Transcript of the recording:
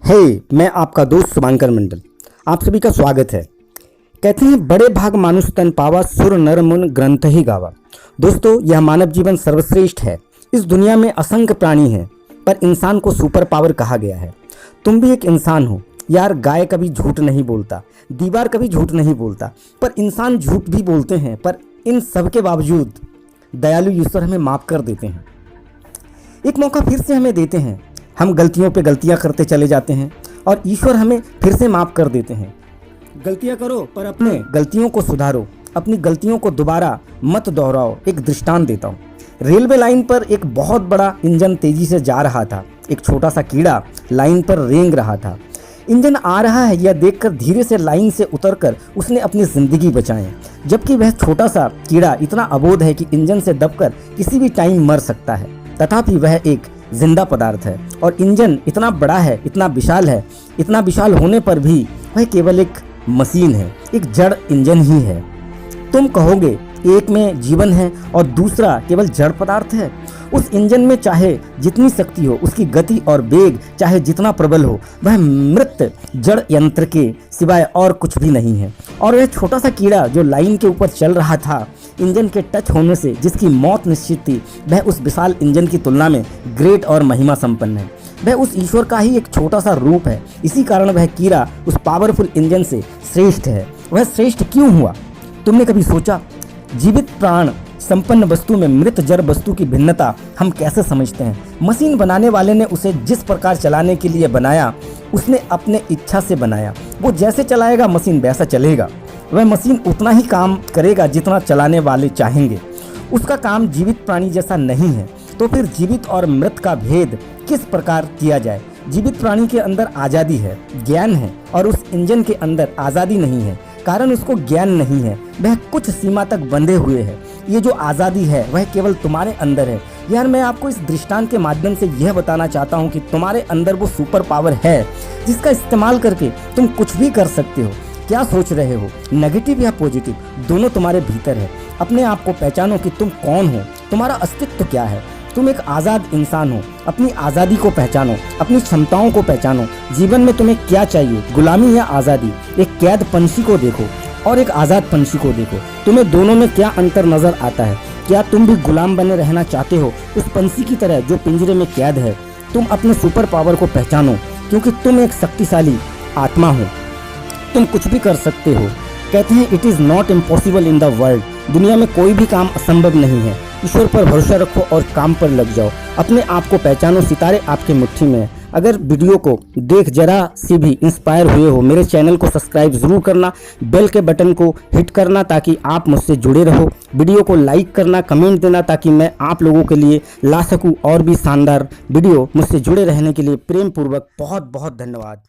मैं आपका दोस्त शुभांकर मंडल। आप सभी का स्वागत है। कहते हैं बड़े भाग मानुष तन पावा, सुर नर मुन ग्रंथ ही गावा। दोस्तों, यह मानव जीवन सर्वश्रेष्ठ है। इस दुनिया में असंख्य प्राणी हैं, पर इंसान को सुपर पावर कहा गया है। तुम भी एक इंसान हो यार। गाय कभी झूठ नहीं बोलता, दीवार कभी झूठ नहीं बोलता, पर इंसान झूठ भी बोलते हैं। पर इन सब के बावजूद दयालु ईश्वर हमें माफ़ कर देते हैं। एक मौका फिर से हमें देते हैं। हम गलतियों पे गलतियां करते चले जाते हैं और ईश्वर हमें फिर से माफ़ कर देते हैं। गलतियां करो पर अपने गलतियों को सुधारो, अपनी गलतियों को दोबारा मत दोहराओ। एक दृष्टांत देता हूँ। रेलवे लाइन पर एक बहुत बड़ा इंजन तेजी से जा रहा था। एक छोटा सा कीड़ा लाइन पर रेंग रहा था। इंजन आ रहा है यह देखकर धीरे से लाइन से उतरकर उसने अपनी ज़िंदगी बचाई, जबकि वह छोटा सा कीड़ा इतना अबोध है कि इंजन से दबकर किसी भी टाइम मर सकता है। तथापि वह एक जिंदा पदार्थ है और इंजन इतना बड़ा है, इतना विशाल है। इतना विशाल होने पर भी वह केवल एक मशीन है, एक जड़ इंजन ही है। तुम कहोगे एक में जीवन है और दूसरा केवल जड़ पदार्थ है। उस इंजन में चाहे जितनी शक्ति हो, उसकी गति और वेग चाहे जितना प्रबल हो, वह मृत जड़ यंत्र के सिवाय और कुछ भी नहीं है। और वह छोटा सा कीड़ा जो लाइन के ऊपर चल रहा था, इंजन के टच होने से जिसकी मौत निश्चित थी, वह उस विशाल इंजन की तुलना में ग्रेट और महिमा संपन्न है। वह उस ईश्वर का ही एक छोटा सा रूप है। इसी कारण वह कीड़ा उस पावरफुल इंजन से श्रेष्ठ है। वह श्रेष्ठ क्यों हुआ? तुमने कभी सोचा? जीवित प्राण संपन्न वस्तु में मृत जड़ वस्तु की भिन्नता हम कैसे समझते हैं? मशीन बनाने वाले ने उसे जिस प्रकार चलाने के लिए बनाया, उसने अपने इच्छा से बनाया। वो जैसे चलाएगा मशीन वैसा चलेगा। वह मशीन उतना ही काम करेगा जितना चलाने वाले चाहेंगे। उसका काम जीवित प्राणी जैसा नहीं है। तो फिर जीवित और मृत का भेद किस प्रकार किया जाए? जीवित प्राणी के अंदर आज़ादी है, ज्ञान है, और उस इंजन के अंदर आज़ादी नहीं है, कारण उसको ज्ञान नहीं है। वह कुछ सीमा तक बंधे हुए है। ये जो आज़ादी है वह केवल तुम्हारे अंदर है। यार, मैं आपको इस दृष्टांत के माध्यम से यह बताना चाहता हूँ कि तुम्हारे अंदर वो सुपर पावर है जिसका इस्तेमाल करके तुम कुछ भी कर सकते हो। क्या सोच रहे हो? नेगेटिव या पॉजिटिव, दोनों तुम्हारे भीतर है। अपने आप को पहचानो कि तुम कौन हो, तुम्हारा अस्तित्व क्या है। तुम एक आज़ाद इंसान हो। अपनी आज़ादी को पहचानो, अपनी क्षमताओं को पहचानो। जीवन में तुम्हें क्या चाहिए, गुलामी या आज़ादी? एक कैद पंछी को देखो और एक आज़ाद पंछी को देखो। तुम्हें दोनों में क्या अंतर नजर आता है? क्या तुम भी गुलाम बने रहना चाहते हो, उस पंछी की तरह जो पिंजरे में कैद है? तुम अपने सुपर पावर को पहचानो, क्योंकि तुम एक शक्तिशाली आत्मा हो। तुम कुछ भी कर सकते हो। कहते हैं it is not impossible in the world. दुनिया में कोई भी काम असंभव नहीं है। ईश्वर पर भरोसा रखो और काम पर लग जाओ। अपने आप को पहचानो, सितारे आपके मुट्ठी में है। अगर वीडियो को देख जरा सी भी इंस्पायर हुए हो, मेरे चैनल को सब्सक्राइब जरूर करना, बेल के बटन को हिट करना ताकि आप मुझसे जुड़े रहो। वीडियो को लाइक करना, कमेंट देना ताकि मैं आप लोगों के लिए ला सकूं और भी शानदार वीडियो। मुझसे जुड़े रहने के लिए प्रेम पूर्वक बहुत बहुत धन्यवाद।